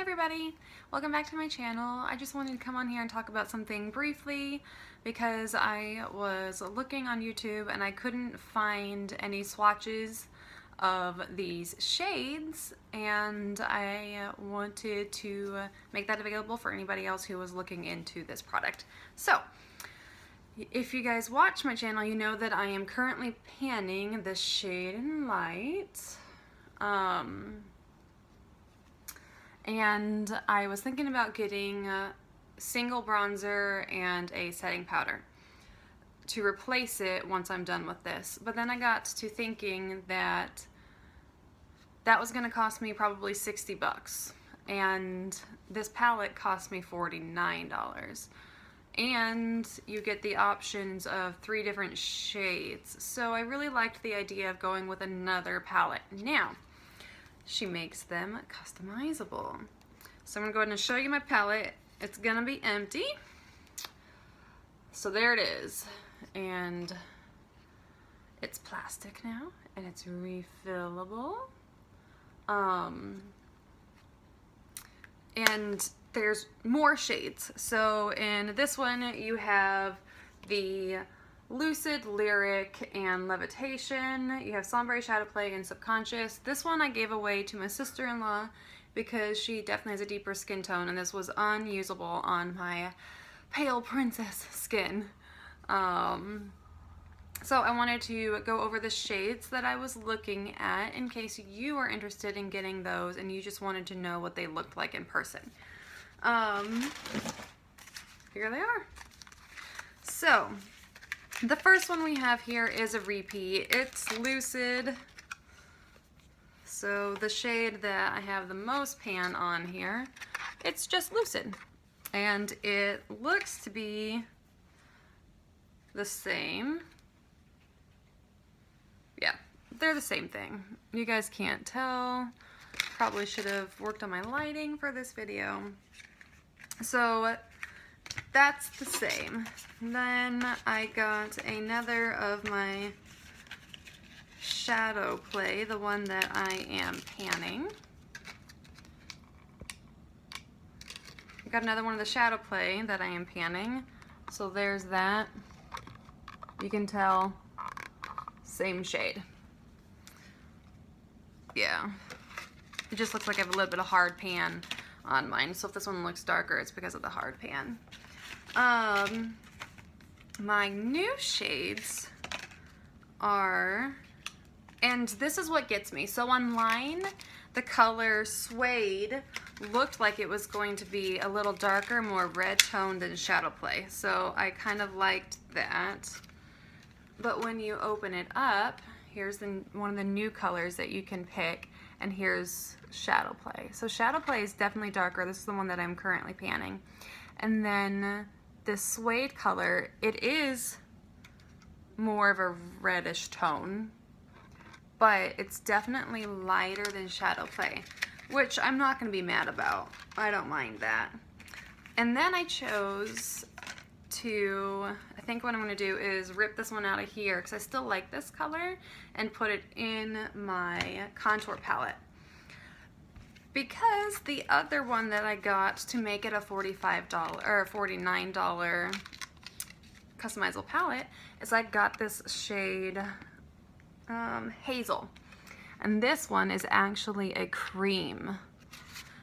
everybody, welcome back to my channel. I just wanted to come on here and talk about something briefly because I was looking on YouTube and I couldn't find any swatches of these shades, and I wanted to make that available for anybody else who was looking into this product. So if you guys watch my channel, you know that I am currently panning the shade in Light. And I was thinking about getting a single bronzer and a setting powder to replace it once I'm done with this. But then I got to thinking that that was going to cost me probably 60 bucks. And this palette cost me $49. And you get the options of 3 different shades. So I really liked the idea of going with another palette. Now, she makes them customizable. So I'm gonna go ahead and show you my palette. It's gonna be empty. So there it is. And it's plastic now, and it's refillable. And there's more shades. So in this one you have the Lucid, Lyric, and Levitation. You have Sombre, Shadow Play, and Subconscious. This one I gave away to my sister-in-law because she definitely has a deeper skin tone, and this was unusable on my pale princess skin. So I wanted to go over the shades that I was looking at in case you are interested in getting those and you just wanted to know what they looked like in person. Here they are. So the first one we have here is a repeat. It's Lucid. So the shade that I have the most pan on here, it's just Lucid. And it looks to be the same. Yeah, they're the same thing. You guys can't tell. Probably should have worked on my lighting for this video. So that's the same. Then I got another of my Shadow Play, the one that I am panning. I got another one of the Shadow Play that I am panning. So there's that. You can tell, same shade. Yeah. It just looks like I have a little bit of hard pan on mine. So if this one looks darker, it's because of the hard pan. My new shades are, and this is what gets me. So online, the color Suede looked like it was going to be a little darker, more red toned than Shadow Play. So I kind of liked that. But when you open it up, here's one of the new colors that you can pick, and here's Shadow Play. So Shadow Play is definitely darker. This is the one that I'm currently panning. And then this Suede color, it is more of a reddish tone, but it's definitely lighter than Shadow Play, which I'm not going to be mad about. I don't mind that. And then I chose to, I think what I'm going to do is rip this one out of here because I still like this color and put it in my contour palette. Because the other one that I got to make it a $45 or $49 customizable palette is I got this shade Hazel, and this one is actually a cream.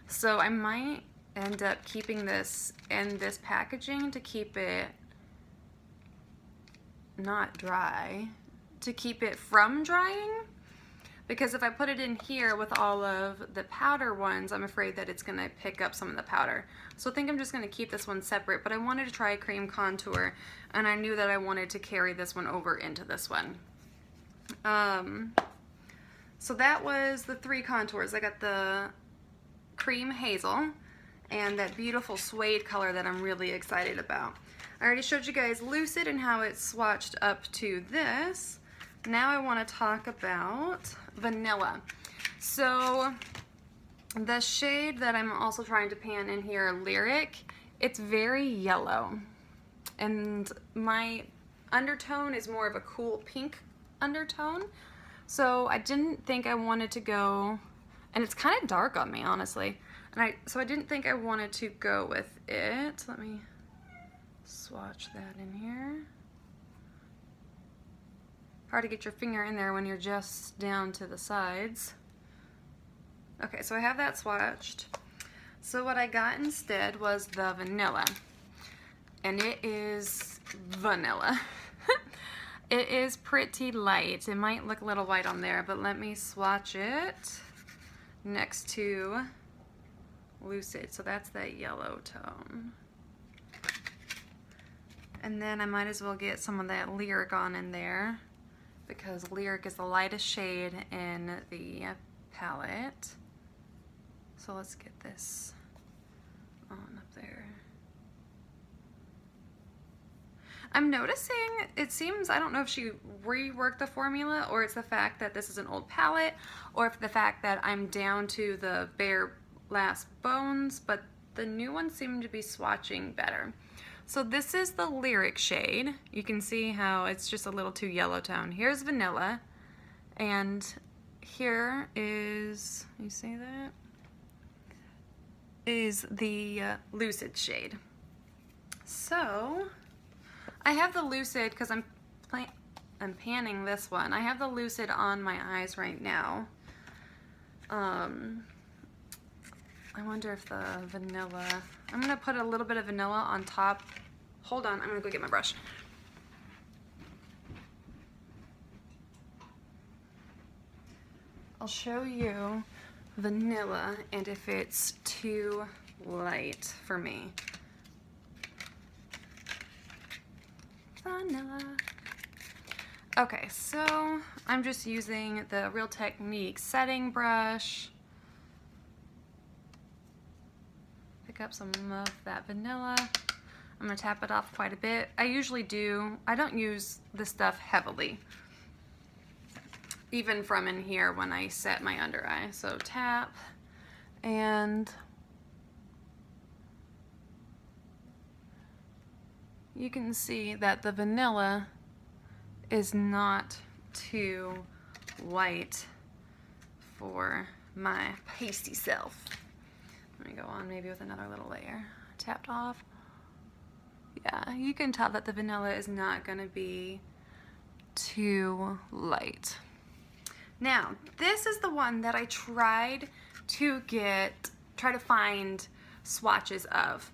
So I might end up keeping this in this packaging to keep it not dry, to keep it from drying. Because if I put it in here with all of the powder ones, I'm afraid that it's gonna pick up some of the powder. So I think I'm just gonna keep this one separate, but I wanted to try a cream contour, and I knew that I wanted to carry this one over into this one. So that was the 3 contours. I got the cream Hazel and that beautiful Suede color that I'm really excited about. I already showed you guys Lucid and how it's swatched up to this. Now I want to talk about Vanilla. So the shade that I'm also trying to pan in here, Lyric, it's very yellow. And my undertone is more of a cool pink undertone. So I didn't think I wanted to go And it's kind of dark on me, honestly. And so I didn't think I wanted to go with it. Let me swatch that in here. Hard to get your finger in there when you're just down to the sides. Okay, so I have that swatched. So what I got instead was the vanilla. And it is vanilla. It is pretty light. It might look a little white on there, but let me swatch it next to Lucid. So that's that yellow tone. And then I might as well get some of that Lyric on in there, because Lyric is the lightest shade in the palette. So let's get this on up there. I'm noticing, it seems, I don't know if she reworked the formula, or it's the fact that this is an old palette, or if the fact that I'm down to the bare last bones, but the new ones seem to be swatching better. So this is the Lyric shade. You can see how it's just a little too yellow tone. Here's vanilla, and here is, you see that? Is the Lucid shade. So I have the Lucid because I'm panning this one. I have the Lucid on my eyes right now. I wonder if the vanilla, I'm gonna put a little bit of vanilla on top. Hold on, I'm gonna go get my brush. I'll show you vanilla and if it's too light for me. Vanilla. Okay, so I'm just using the Real Technique setting brush. Pick up some of that vanilla. I'm gonna tap it off quite a bit. I usually do. I don't use this stuff heavily, even from in here when I set my under eye. So tap, and you can see that the vanilla is not too white for my pasty self. Let me go on maybe with another little layer. Tapped off. Yeah, you can tell that the vanilla is not gonna be too light. Now, this is the one that I tried to try to find swatches of.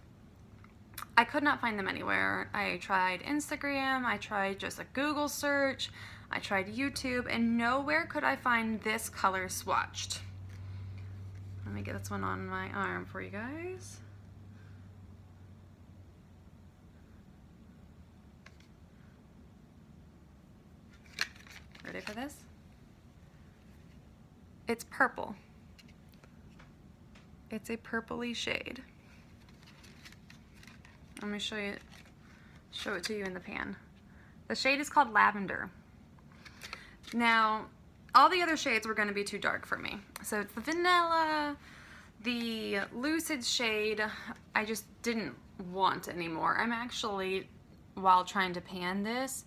I could not find them anywhere. I tried Instagram, I tried just a Google search, I tried YouTube, and nowhere could I find this color swatched. Let me get this one on my arm for you guys. Ready for this? It's purple. It's a purpley shade. Let me show it to you in the pan. The shade is called Lavender. Now, all the other shades were going to be too dark for me. So it's the vanilla, the Lucid shade, I just didn't want anymore. I'm actually, while trying to pan this,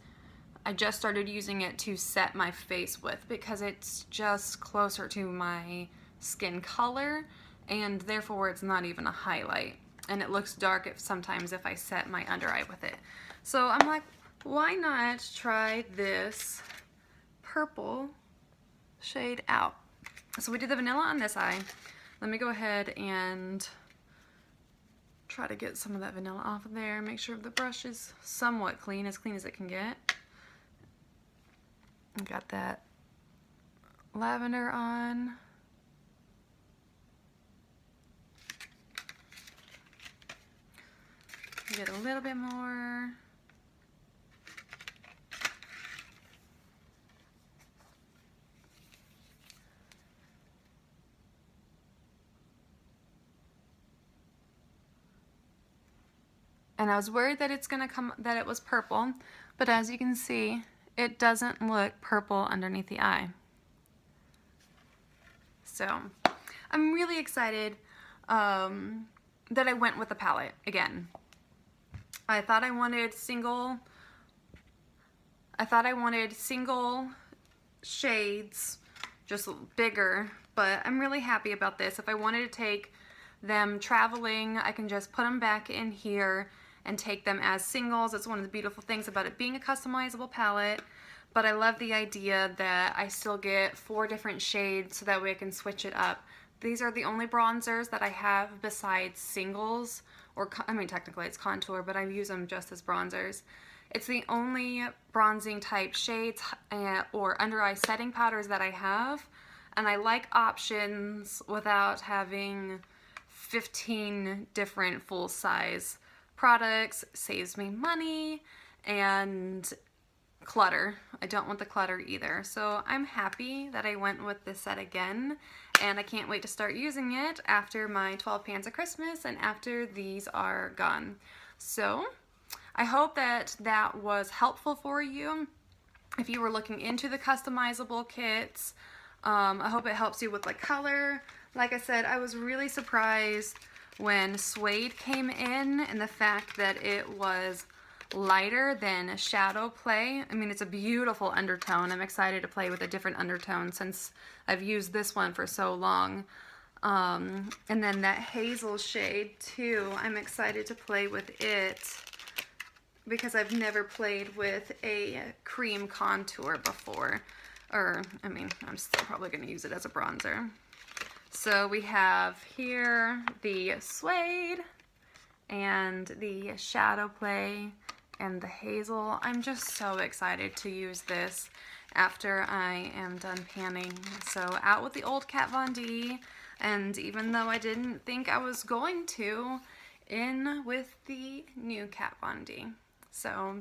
I just started using it to set my face with because it's just closer to my skin color, and therefore it's not even a highlight. And it looks dark sometimes if I set my under eye with it. So I'm like, why not try this purple shade out? So we did the vanilla on this eye. Let me go ahead and try to get some of that vanilla off of there. Make sure the brush is somewhat clean as it can get. Got that lavender on. Get a little bit more. And I was worried that that it was purple, but as you can see, it doesn't look purple underneath the eye. So I'm really excited that I went with the palette again. I thought I wanted single shades, just bigger, But I'm really happy about this. If I wanted to take them traveling, I can just put them back in here and take them as singles. It's one of the beautiful things about it being a customizable palette. But I love the idea that I still get 4 different shades so that way I can switch it up. These are the only bronzers that I have besides singles, or I mean technically it's contour, but I use them just as bronzers. It's the only bronzing type shades or under eye setting powders that I have, and I like options without having 15 different full size products. Saves me money and clutter. I don't want the clutter either. So I'm happy that I went with this set again, and I can't wait to start using it after my 12 pans of Christmas and after these are gone. So I hope that that was helpful for you. If you were looking into the customizable kits, I hope it helps you with the color. Like I said, I was really surprised when Suede came in and the fact that it was lighter than Shadow Play. I mean, it's a beautiful undertone. I'm excited to play with a different undertone since I've used this one for so long. And then that Hazel shade too, I'm excited to play with it because I've never played with a cream contour before. Or, I mean, I'm still probably going to use it as a bronzer. So we have here the Suede and the Shadow Play and the Hazel. I'm just so excited to use this after I am done panning. So out with the old Kat Von D, and even though I didn't think I was going to, in with the new Kat Von D. So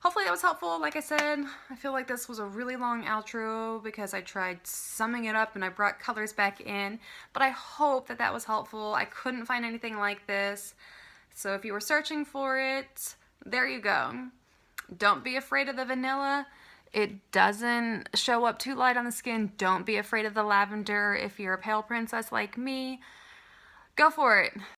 hopefully that was helpful. Like I said, I feel like this was a really long outro because I tried summing it up and I brought colors back in, but I hope that that was helpful. I couldn't find anything like this. So if you were searching for it, there you go. Don't be afraid of the vanilla. It doesn't show up too light on the skin. Don't be afraid of the lavender if you're a pale princess like me. Go for it.